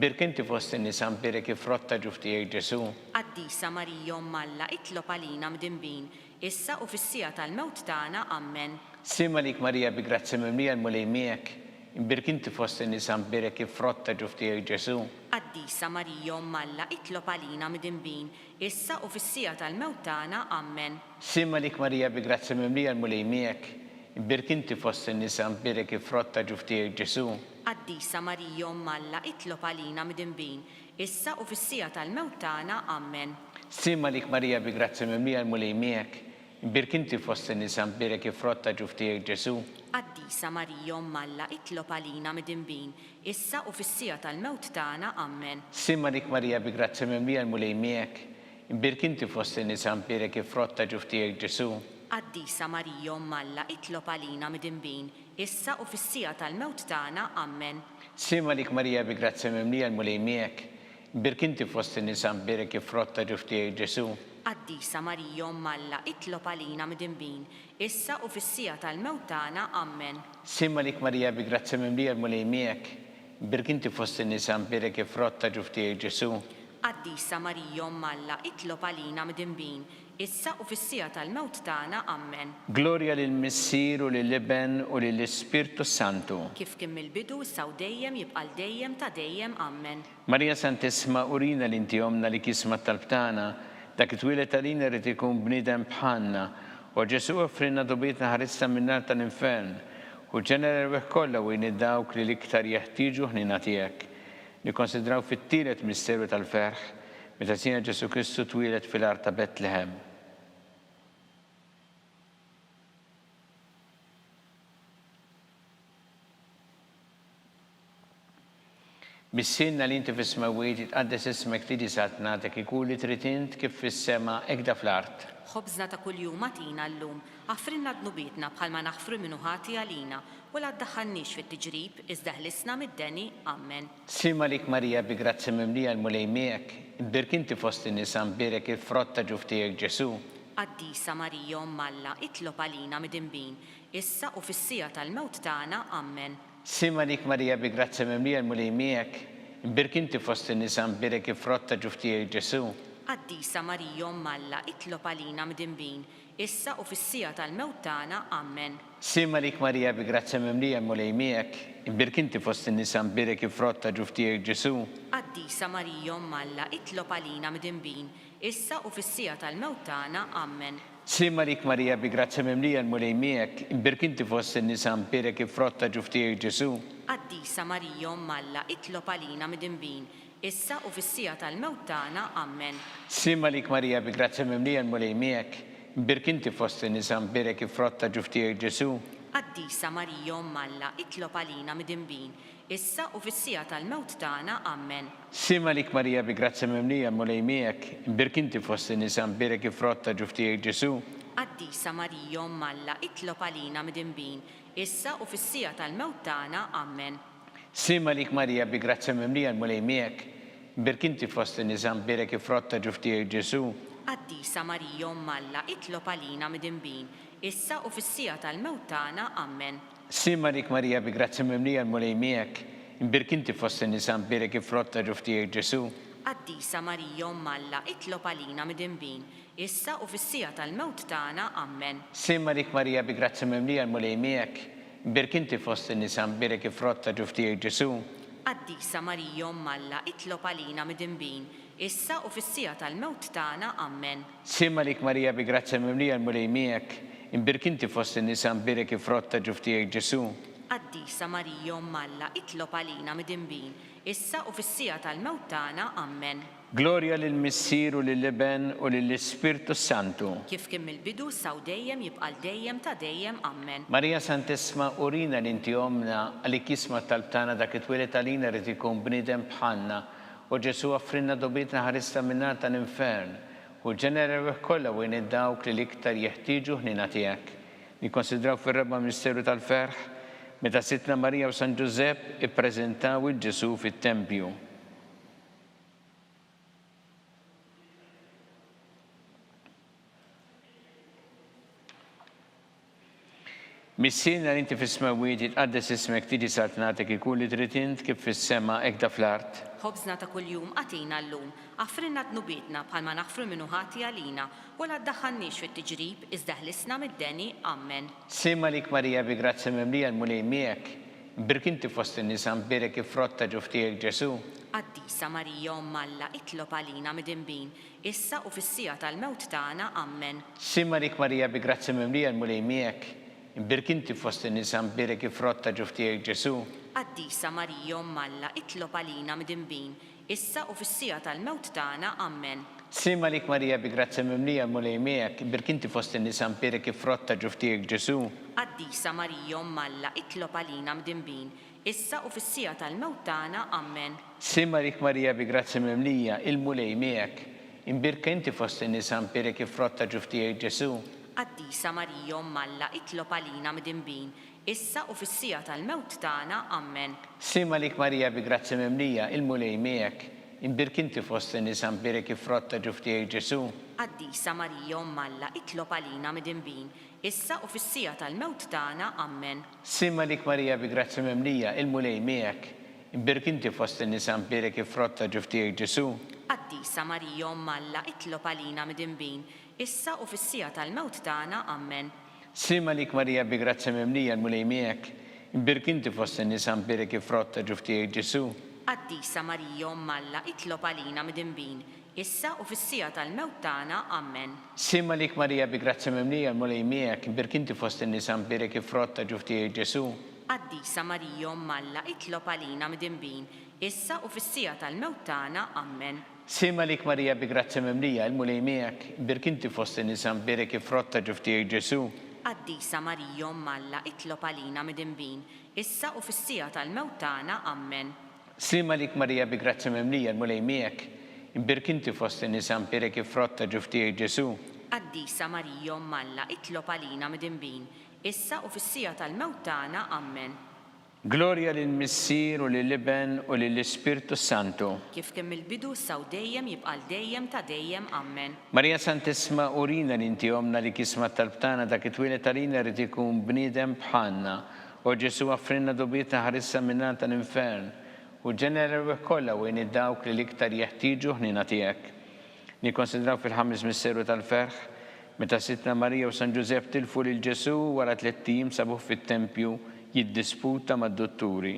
birkinti fost in-nisa birek il-frott ta' ġuftijek Ġesu. Qaddisa Marija Ommalla itlob għalina mid-imbin, issa u fis-sija tal-mewt tagħna. Amen. Simma lik Marija bi grazzi mimlija l-mulej miegħek, birkinti fost in-nisa birek il-frott ta' ġuftijek Ġesu. Qaddisa Marija Ommalla itlob għalina mid-imbin, issa u fis-sija tal-mewt tagħna. Amen. Simma lik Marija bi grazzi mimlija l-mulej miegħek, Imbirk inti fost in-nisa mbirek il-frott ta' ġuf tiegħek Ġesu. Qaddisa Marija Umm Alla, itlob għalina midinbin, issa u fis-sija tal-mewt tagħna. Amen. Sima lik Marija bi grazzi mimlija l-mulej miegħek. Imbirk inti fost in-nisa mbirek il-frott ta' ġuf tiegħek Ġesu. Qaddisa Marija Umm Alla, itlob għalina midinbin, issa u fis-sija tal-mewt tagħna. Amen. Sima lik Marija bi grazzi mimlija l-mulej miegħek. Imbirk inti fost in-nisa mbirek il-frott ta' ġuf tiegħek Ġesu. Qaddisa Marija Umm Alla, itlob għalina midinbin, issa u fis-sija tal-mewt tagħna. Amen. Sima lik Marija bi grazzi mimlija l-mulej miegħek. Imbirk inti fost in-nisa mbirek il-frott ta' ġuf tiegħek Ġesu. Qaddisa Marija Umm Alla, itlob għalina midinbin, issa u fis-sija tal-mewt tagħna. Amen. Sima lik Marija bi grazzi mimlija l-mulej miegħek. Imbirk inti fost in-nisa mbirek il-frott ta' ġuf tiegħek Ġesu. Qaddisa Marija Umm Alla, itlob għalina midinbin, issa u fis-sija tal-mewt tagħna. Amen. Gloria lill-Missier u lill-Iben u lill-Ispirtu Santu. Kif kien mill-bidu issa u dejjem jibqal dejjem ta' dejjem. Amen. Marija Santissima urina l-inti omna li kisma tal-btana, dak it-twilet għalina rrid ikun bniedem bħalna, u Ġesu offrinna dubitna ħarissa min-nar tal-infern, u ġenera l-weħ kollha u dawk li l-iktar jeħtieġu ħnina tiegħek. Nikkonsidraw fit-tielet misteru tal-ferħ, meta Sina Ġesu Kristu twilet fil-art ta' Betlehem. Bissinna li inti fis-smawiet tqaddes ismek tiġi satnatek ikun li trid int kif fis-sema hekk fl-art. Ħobżna ta' kuljum atina llum, għafrinna dnubietna bħalma naħfru minnu ħati għalina, u la ddaħħalniex fit-tiġrib, iżda ħlisna mid-deni. Amen. Sima lik Marija bi grazzi mimlija l-mulej miegħek, imbirk inti fost in-nisa mbirek il-frott ta' ġuf tiegħek Ġesu. Qaddisa Marija Umm Alla, itlob għalina midinbin, issa u fis-sija tal-mewt tagħna. Amen. Sima lik Marija bi grazzi mimlija l-mulej miegħek, imbirk inti fost in-nisa mbirek il-frott ta' ġuf tiegħek Ġesu. Qaddisa Marija Umm Alla, itlob għalina midinbin, issa u fis-sija tal-mewt tagħna. Amen. Sima lik Marija bi grazzi mimlija l-mulej miegħek, imbirk inti fost in-nisa mbirek il-frott ta' ġuf tiegħek Ġesu. Qaddisa Marija Umm Alla, itlob għalina midinbin, issa u fis-sija tal-mewt tagħna. Amen. Sima lik Marija bi grazzi mimlija l-mulej miegħek, imbirk inti fost in-nisa mbirek il-frott ta' ġuf tiegħek Ġesu. Qaddisa Marija Umm Alla, itlob għalina midinbin, issa u fis-sija tal-mewt tagħna. Amen. Sima lik Marija bi grazzi mimlija l-mulej miegħek, imbirk inti fost in-nisa mbirek il-frott ta' ġuf tiegħek Ġesu. Qaddisa Marija Umm Alla, itlob għalina midinbin, issa u fis-sija tal-mewt tagħna. Amen. Sima lik Marija bi grazzi mimlija l-mulej miegħek, imbirk inti fost in-nisa mbirek il-frott ta' ġuf tiegħek Ġesu. Qaddisa Marija Umm Alla, itlob għalina midinbin, issa u fis-sija tal-mewt tagħna. Amen. Sima lik Marija bi grazzi mimlija l-mulej miegħek, imbirk inti fost in-nisa mbirek il-frott ta' ġuf tiegħek Ġesu. Qaddisa Marija Umm Alla, itlob għalina midinbin, issa u fis-sija tal-mewt tagħna. Amen. Sima lik Marija bi grazzi mimlija l-mulej miegħek, imbirk inti fost in-nisa mbirek il-frott ta' ġuf tiegħek Ġesu. Qaddisa Marija Umm Alla, itlob għalina midinbin, issa u fis-sija tal-mewt tagħna. Amen. Sima lik Marija bi grazzi mimlija l-mulej miegħek, imbirk inti fost in-nisa mbirek il-frott ta' ġuf tiegħek Ġesu. Qaddisa Marija Umm Alla, itlob għalina midinbin, issa u fis-sija tal-mewt tagħna. Amen. Sima lik Marija bi grazzi mimlija l-mulej miegħek, imbirk inti fost in-nisa mbirek il-frott ta' ġuf tiegħek Ġesu. Qaddisa Marija Umm Alla, itlob għalina midinbin, issa u fis-sija tal-mewt tagħna. Amen. Gloria lill-Missier u lill-Iben u lill-Ispirtu Santu. Kif kien mill-bidu issa u dejjem jibqal dejjem ta' dejjem. Amen. Marija Santissima urina l-inti omna li kisma tal-btana dak it-twilet għalina rrid ikun bniedem bħalna, u Ġesu offrinna dubitna ħarissa min-nar tal-infern, u ġenera l-weħ kollha u dawk li l-iktar jeħtieġu ħnina tiegħek. Nikkonsidraw fir-raba misteru tal-ferħ, meta Sitna Marija u San Ġusepp ippreżentaw il-Ġesu fit-Tempju. Missina li inti fis-smawiet tqaddes ismek tiġi satnatek ikun li trid int kif fis-sema hekk fl-art. Ħobżna ta' kuljum atina llum, għafrinna dnubietna bħalma naħfru minnu ħati għalina, u la ddaħħalniex fit-tiġrib, iżda ħlisna mid-deni. Amen. Sima lik Marija bi grazzi mimlija l-mulej miegħek, imbirk inti fost in-nisa mbirek il-frott ta' ġuf tiegħek Ġesu. Qaddisa Marija Umm Alla, itlob għalina midinbin, issa u fis-sija tal-mewt tagħna. Amen. Sima lik Marija bi grazzi mimlija l-mulej miegħek, imbirk inti fost in-nisa mbirek il-frott ta' ġuf tiegħek Ġesu. Qaddisa Marija Malla, itlob għalina midinbin, issa u fis-sija tal-mewt tagħna, Amen. Sima lik Marija bi grazzja mimlija mulej miegħek, imbirk inti fost in-nisa mbirek il-frott ta' ġuf tiegħek Ġesu. Qaddisa Marija Malla, itlob għalina midinbin, issa u fis-sija tal-mewt tagħna, Amen. Sima lik Marija bi grazzja mimlija il-mulej miegħek, imbirk inti fost in-nisa mbirek il-frott ta' ġuf tiegħek Ġesu. Qaddisa Marija Malla, itlob għalina midinbin, issa u fis-sija tal-mewt tagħna, Amen. Sima lik Marija bi grazzja mimlija il-mulej miegħek, imbirk inti fost in-nisa mbirek il-frott ta' ġuf tiegħek Ġesu. Qaddisa Marija Malla, itlob għalina midinbin, issa u fis-sija tal-mewt tagħna, Amen. Sima lik Marija bi grazzja mimlija il-mulej miegħek, imbirk inti fost in-nisa mbirek il-frott ta' ġuf tiegħek Ġesu. Qaddisa Marija Malla, itlob għalina midinbin, issa u fis-sija tal-mewt tagħna, Amen. Sima lik Marija bi grazzja mimlija il-mulej miegħek, imbirk inti fost in-nisa mbirek il-frott ta' ġuf tiegħek Ġesu. Qaddisa Marija Malla, itlob għalina midinbin, issa u fis-sija tal-mewt tagħna, Amen. Sima lik Marija bi grazzja mimlija il-mulej miegħek, imbirk inti fost in-nisa mbirek il-frott ta' ġuf tiegħek Ġesu. Qaddisa Marija Malla, itlob għalina midinbin, issa u fis-sija tal-mewt tagħna, Amen. Sima lik Marija bi grazzja mimlija il-mulej miegħek, imbirk inti fost in-nisa mbirek il-frott ta' ġuf tiegħek Ġesu. Qaddisa Marija Malla, itlob għalina midinbin, issa u fis-sija tal-mewt tagħna, Amen. Sima lik Marija bi grazzja mimlija il-mulej miegħek, imbirk inti fost in-nisa mbirek il-frott ta' ġuf tiegħek Ġesu. Qaddisa Marija Malla, itlob għalina midinbin, issa u fis-sija tal-mewt tagħna, Amen. Gloria lill-Missier u lill-Iben u lill-Ispirtu Santu. Kif kemm il-bidu saw dejjem jibqal dejjem ta' dejjem, Amen. Marija Santissima urina li inti omna li kisma talbtana dak it-twilet għalina rrid ikun bniedem bħalna. U Ġesu għaffrinna dubieta ħarissa minna tal-infern. U ġeneru kollha wejn id-dawk li l-iktar jeħtieġu ħnina tiegħek. Nikkonsidraw fil-ħames misseru tal-ferħ, meta Sitna Marija u San Ġusepp tilfu lil Ġesu wara 3 ijiem sabuh fit-tempju jiddisputa mad-dotturi.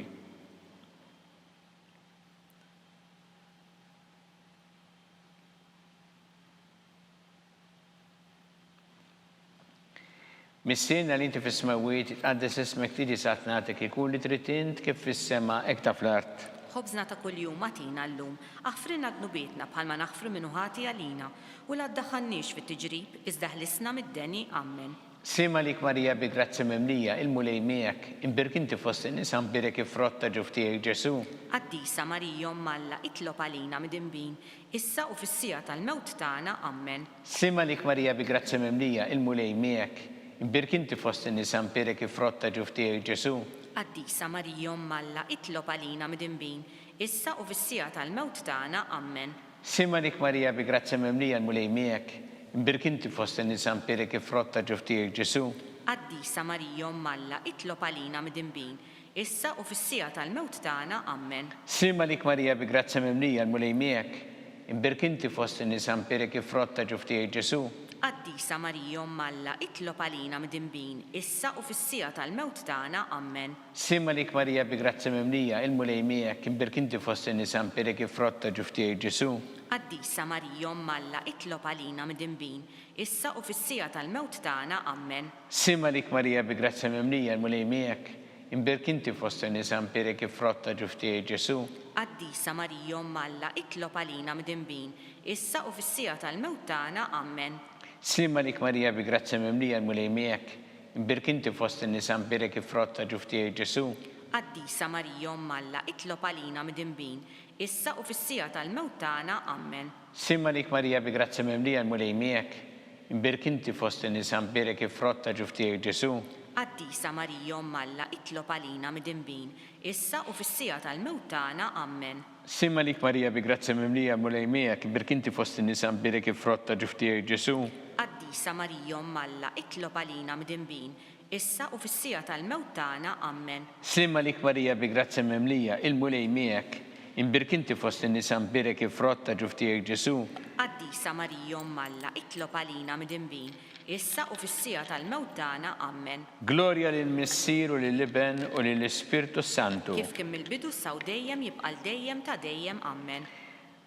Missiena li inti fis-smawiet tqaddes ismek tiġi satnatek ikun li trid int kif fis-sema hekk ta' fl-art. Ħobżna ta' kuljum matina llum, aħfrinna dnubietna bħalma naħfru minnu ħati għalina u la ddaħħalniex fit-tiġrib iżda ħlisna mid-deni, Amen. Sima lik Marija bi grazzja mimlija il-mulej miegħek, imbirk inti fost in-nisa mbirek il-frott ta' ġuf tiegħek Ġesu. Qaddisa Marija Malla, itlob għalina midinbin, issa u fis-sija tal-mewt tagħna, Amen. Sima lik Marija bi grazzja mimlija il-mulej miegħek, imbirk inti fost in-nisa mbirek il-frott ta' ġuf tiegħek Ġesu. Qaddisa Marija Malla, itlob għalina midinbin, issa u fis-sija tal-mewt tagħna, Amen. Sima lik Marija bi grazzja mimlija il-mulej miegħek, imbirk inti fost in-nisa mbirek il-frott ta' ġuf tiegħek Ġesu. Qaddisa Marija Malla, itlob għalina midinbin, issa u fis-sija tal-mewt tagħna, Amen. Sima lik Marija bi grazzja mimlija il-mulej miegħek, imbirk inti fost in-nisa mbirek il-frott ta' ġuf tiegħek Ġesu. Qaddisa Marija Malla, itlob għalina midinbin, issa u fis-sija tal-mewt tagħna, Amen. Sima lik Marija bi grazzja mimlija il-mulej miegħek, imbirk inti fost in-nisa mbirek il-frott ta' ġuf tiegħek Ġesu. Qaddisa Marija Malla, itlob għalina midinbin, issa u fis-sija tal-mewt tagħna, Amen. Sima lik Marija bi grazzja mimlija il-mulej miegħek, imbirk inti fost in-nisa mbirek il-frott ta' ġuf tiegħek Ġesu. Qaddisa Marija Malla, itlob għalina midinbin, issa u fis-sija tal-mewt tagħna, Amen. Sima lik Marija bi grazzja mimlija il-mulej miegħek, imbirk inti fost in-nisa mbirek il-frott ta' ġuf tiegħek Ġesu. Qaddisa Marija Malla, itlob għalina midinbin, issa u fis-sija tal-mewt tagħna, Amen. Sima lik Marija bi grazzja mimlija il-mulej miegħek, imbirk inti fost in-nisa mbirek il-frott ta' ġuf tiegħek Ġesu. Qaddisa Marija Malla, itlob għalina midinbin, issa u fis-sija tal-mewt tagħna, Amen. Sima lik Marija bi grazzja mimlija il-mulej miegħek, imbirk inti fost in-nisa mbirek il-frott ta' ġuf tiegħek Ġesu. Qaddisa Marija Malla, itlob għalina midinbin, issa u fis-sija tal-mewt tagħna, Amen. Sima lik Marija bi grazzja mimlija il-mulej miegħek, imbirk inti fost in-nisa mbirek il-frott ta' ġuf tiegħek Ġesu. Qaddisa Marija Malla, itlob għalina midinbin, issa u fis-sija tal-mewt tagħna, Amen. Gloria lill-Missier u lill-Iben u lill-Ispirtu Santu. Kif kemm il-bidu saw dejjem jibqal dejjem ta' dejjem, Amen.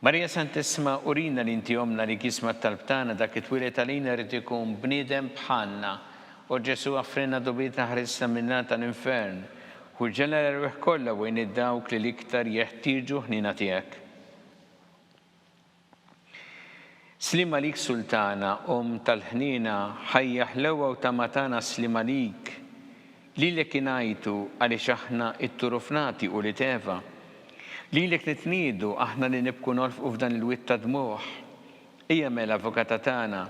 Marija Santissima urina li inti omna li kisma talbtana dak it-twilet għalina rrid ikun bniedem bħalna. U Ġesu għaffrinna dubitna ħarisna minna tal-infern. U ġella l-ruħ kollha wejn id-dawk li l-iktar jeħtieġu ħnina tiegħek. Slima lik sultana, tal-ħnina, ħajja ħlewa u tamatana slima lik. Lilek inajtu għaliex aħna it-turufnati u li teva. Lilek nitnidu aħna li nibku nolfqu f'dan il-witta dmuħ. Ija mela avukata tagħna,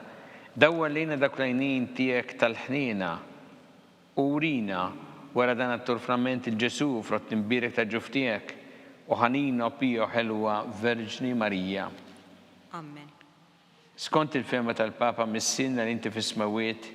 dawwa lejna dak lajnin tiegħek tal-ħnina u urina wara dan it-turframent il-Ġesu frott imbirek ta' ġuf tiegħek u ħanina pija ħelwa Verġni Marija. Amen. Skont il-fema tal-Papa mis-sinna li inti fis-smawiet,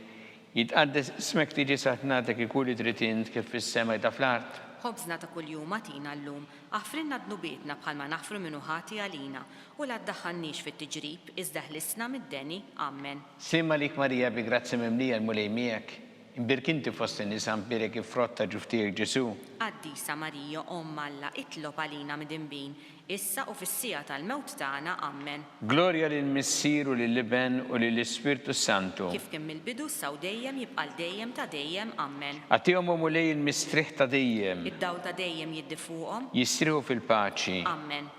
jitqaddes ismek tiġi saħtnatek ikuli tritint kif fis-sema ta' fl-art. Ħobżna ta' kuljum atina llum, aħfrinna dnubietna bħalma naħfru minnu ħati għalina u la ddaħħalniex fit-tiġrib iżda ħlisna mid-deni. Amen. Simma lik Marija bi grazzi mimlija l-mulej miegħek, imbirkinti fost in-nisa mbirek ifrotta ġuftijek Ġesu. Qaddisa Marija Alla, itlob għalina mid-imbin, issa u fis-sija tal-mewt tagħna. Amen. Glorja lill-Missieru lill-Iben u lill-Ispirtu Santu. Kif kien mill-bidu saw dejjem jibqal dejjem ta' dejjem. Amen. Għatihom mulej il-mistriħ ta' dejjem. Id-daw ta' dejjem jiddi fuqhom. Jistriħu fil-paċi. Amen.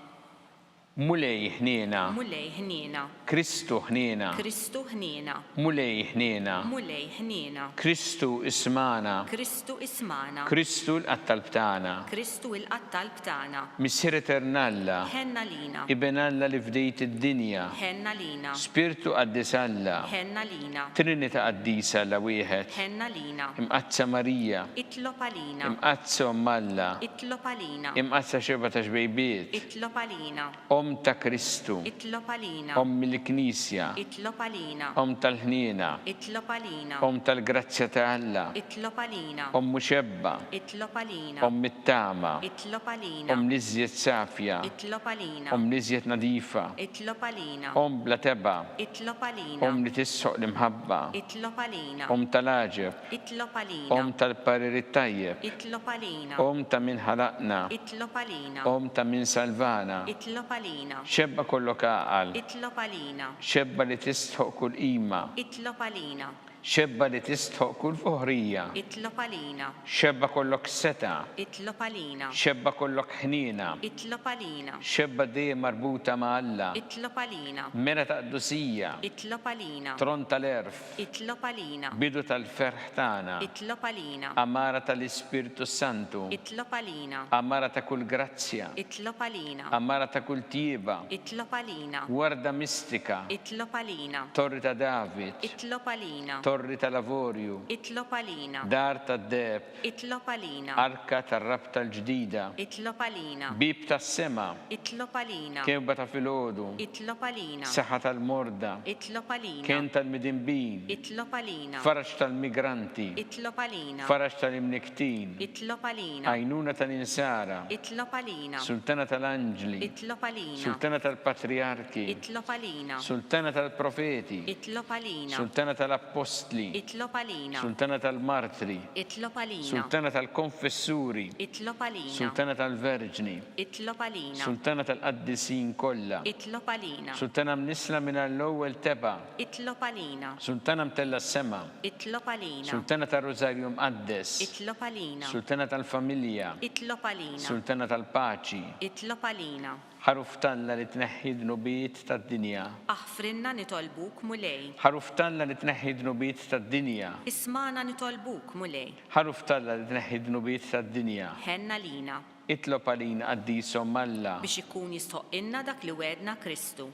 Mulej ħniena. Mulej ħniena. Kristu ħniena. Kristu ħniena. Mulej ħniena. Mulej ħniena. Kristu ismana. Kristu ismana. Kristu l-qattalb tagħna. Kristu il-qattalb tagħna. Missier Eternalla. Ħenna lina. Iben Alla li fdejt id-dinja. Ħenna lina. Spiritu qaddis Alla. Ħenna lina. Trinita qaddisa Alla wieħed. Ħenna lina. Imqazza Marija. Itlob għalina. Imqazza Alla. Itlob għalina. Imqazza xeba ta' xbejbiet. Itlob għalina. Ta' Kristu. Itlob għalina. Mill-Knisja. Itlob għalina. Tal-ħniena. Itlob għalina. Tal-grazzja ta' Alla. Itlob għalina. Muxebba. Itlob għalina. Mittama. Itlob għalina. Liżjed safja. Itlob għalina. Liżjed nadifa. Itlob għalina. Bla teba. Itlob għalina. Li tissoq l-imħabba. Itlob għalina. Tal-aġeb. Itlob għalina. Tal-parir it-tajjeb. Itlob għalina. Ta' min ħalaqna. Itlob għalina. Ta' min salvana. Itlob għalina. Xebba kollok għaqal. Itlob għalina. Xebba li tistħoq kull qima. Itlob għalina. Xebba li tistħoq kull foħrija. Itlob għalina. Xebba kollok seta. Itlob għalina. Xebba kollok ħnina. Itlob għalina. Xebba dejjem marbuta ma' Alla. Itlob għalina. Mera ta' qdusija. Itlob għalina. Tron tal-erf. Itlob għalina. Bidu tal-ferħ tagħna. Itlob għalina. Amara tal-Ispirtu Santu. Itlob għalina. Amara ta' kull grazzja. Itlob għalina. Amara ta' kull tieba. Itlob għalina. Warda mistika. Itlob għalina. Torri ta' David. Itlob għalina. Torri ta' lavorju. Itlob għalina. Dar ta' deb. Itlob għalina. Arka tar-rab tal-ġdida. Itlob għalina. Bib tas-sema. Itlob għalina. Kewba ta' filgħodu. Itlob għalina. Saħħa tal-morda. Itlob għalina. Kien tal-midinbin. Itlob għalina. Faraġ tal-migranti. Itlob għalina. Faraġ tal-imniktin. Itlob għalina. Għajnuna tal-insara. Itlob għalina. Sultana tal-anġli. Itlob għalina. Sultana tal-patriarki. Itlob għalina. Sultana tal-profeti. Itlob għalina. Sultana tal-apostli. Itlob għalina. Sultana tal-martri. Itlob għalina. Sultana tal-konfessuri. Itlob għalina. Sultana tal-verġni. Itlob għalina. Sultana tal-qaddisin kollha. Itlob għalina. Sultana mnisla minn l-ewwel teba. Itlob għalina. Sultana mtella s-sema. Itlob għalina. Sultana tal-Rożarju mqaddes. Itlob għalina. Sultana tal-familja. Itlob għalina. Sultana tal-paċi. Itlob għalina. Ħaruf talla li tneħħi dnubiet tad-dinja. Aħfrinna nitolbuk mulej. Ħaruf talla li tneħħi dnubiet tad-dinja. Ismana nitolbuk mulej. Ħaruf talla li tneħħi dnubiet tad-dinja. Ħenna lina. Itlob għalina qaddisom Alla. Biex ikun jistoqilna dak li wedna Kristu.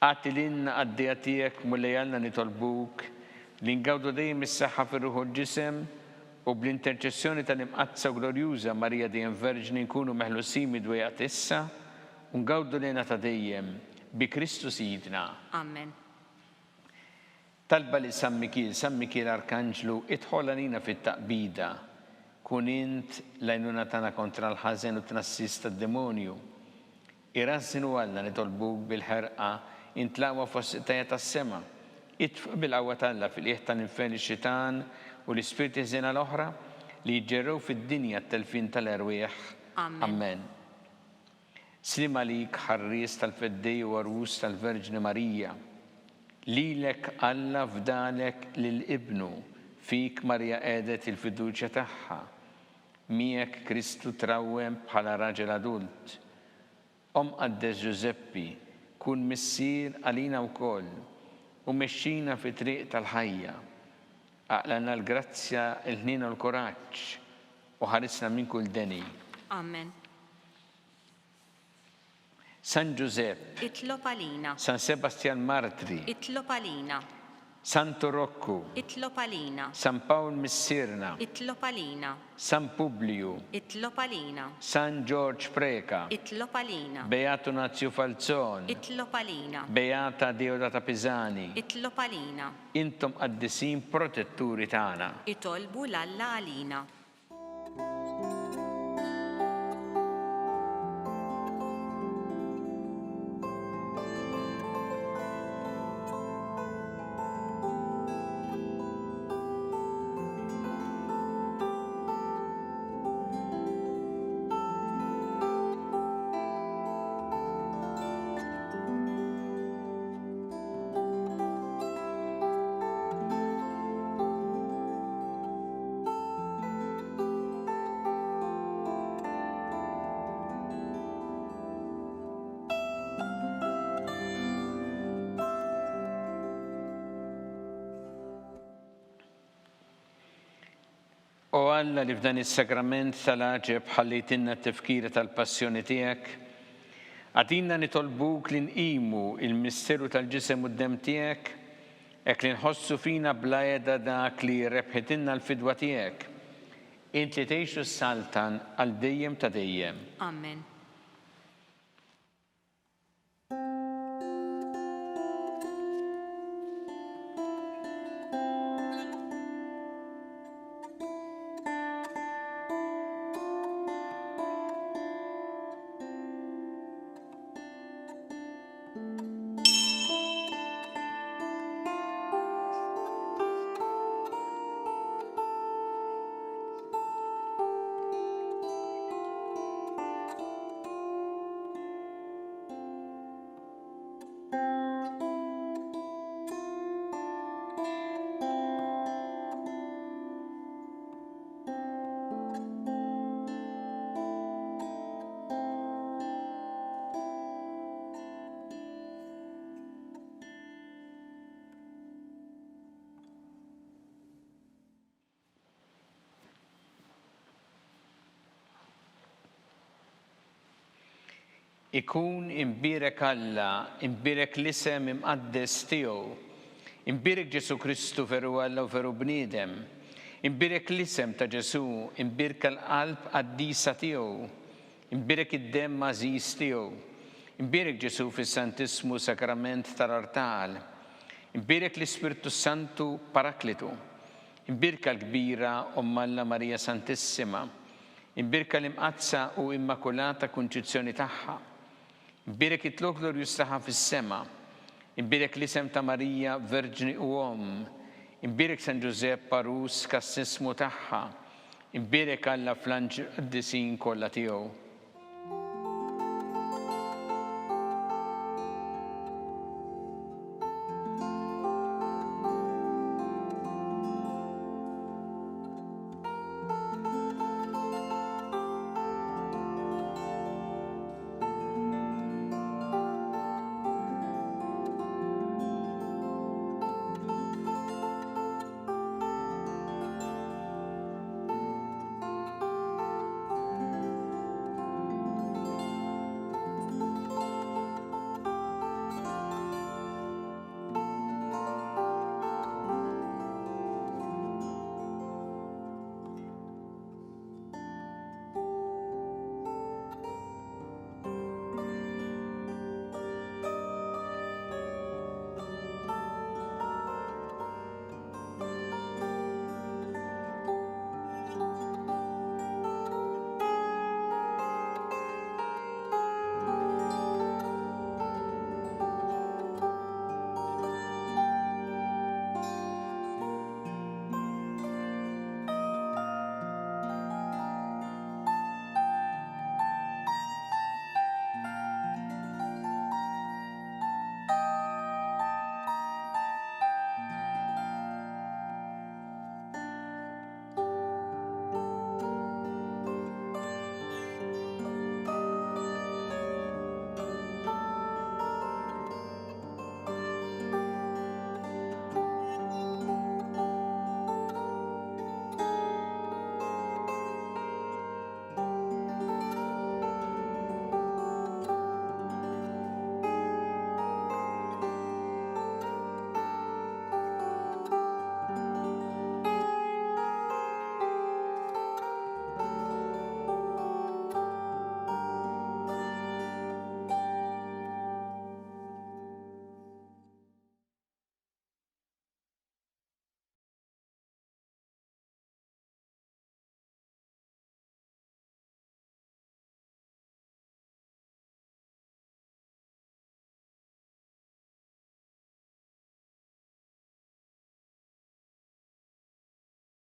Għati l-inna għaddija tiegħek mulej Alla nitolbuk li ngawdu dejjem is-saħħa fir-ruħ u l-ġisem u bl-interċessjoni tal-imqazza glorjuża Marija dejjem Verġni nkunu meħlusin midwejjaq issa u ngawdu lejna ta' dejjem bi Kristu Sidna. Amen. Talba li San Mikil Arkanġlu idħol għalina fit-taqbida. Kun int l-għajnuna tagħna kontra l-ħażen u tnassis tad-demonju. Irażżinu Alla nitolbuk bil-ħerqa intlaqwa fost it-tajja tas-sema. Itfa' bil-qawwa talla fil-qiegħ tal-infern ix-xitan u l-ispirti żena l-oħra li jġerrew fid-dinja t-telfin tal-erwieħ. Amen. Slima lik ħarries tal-feddej u għarwus tal-Verġni Marija. Lilek Alla fdalek lill-Ibnu Fik Marja qiegħdet il-fiduċja tagħha. Miegħek Kristu trawwem bħala raġel adult. Qaddes Giuseppi, kun missier għalina wkoll u mexxina fi triq tal-ħajja. Aqlana l-grazzja, il-ħnien u l-kuraġġ u ħarisna minn kull deni. Amen. San Giuseppe, Itlob għalina. San Sebastian Martri, Itlob għalina. Santo Rocco, Itlob għalina. San Paul Missirna, Itlob għalina. San Publiu, Itlob għalina. San George Preka, Itlob għalina. Beato Nazio Falzon, Itlob għalina. Beata Deodata Pisani, Itlob għalina. intom qaddisin protetturi tagħna. Itolbu l-Alla għalina. O Alla li f'dan is-sagrament tal-aġeb ħallejtinna t-tifkira tal-passjoni tiegħek, għadinna nitolbuk li nqimu il-misteru tal-ġisem u d-dem tiegħek, hekk li nħossu fina bla qiegħda dak li rebħitinna l-fidwa tiegħek. Int li tgħixu s-saltan għal dejjem ta' dejjem. Amen. Ikun imbirek Alla, imbirek l-isem imqaddes tiegħu, imbirek Ġesu Kristu veru Alla u veru bniedem, imbirek l-isem ta' Ġesu, imbirek l-qalb qaddisa tiegħu, imbirek id-dem mażiż tiegħu, imbirek Ġesu fis-Santismu Sakrament tal-Artal, imbirek l-Ispirtu Santu Paraklitu, imbirek l-kbira Omm Alla Marija Santissima, imbirek l-imqazza u immakulata kunċizzjoni tagħha. Imbirek it-Lok glorjus tagħha fis-sema, imbirek l-isem ta' Marija Verġni u Omm, imbirek San Giuseppe Parus kassismu tagħha, imbirek Alla fl-anġel qudiesin kollha tiegħu.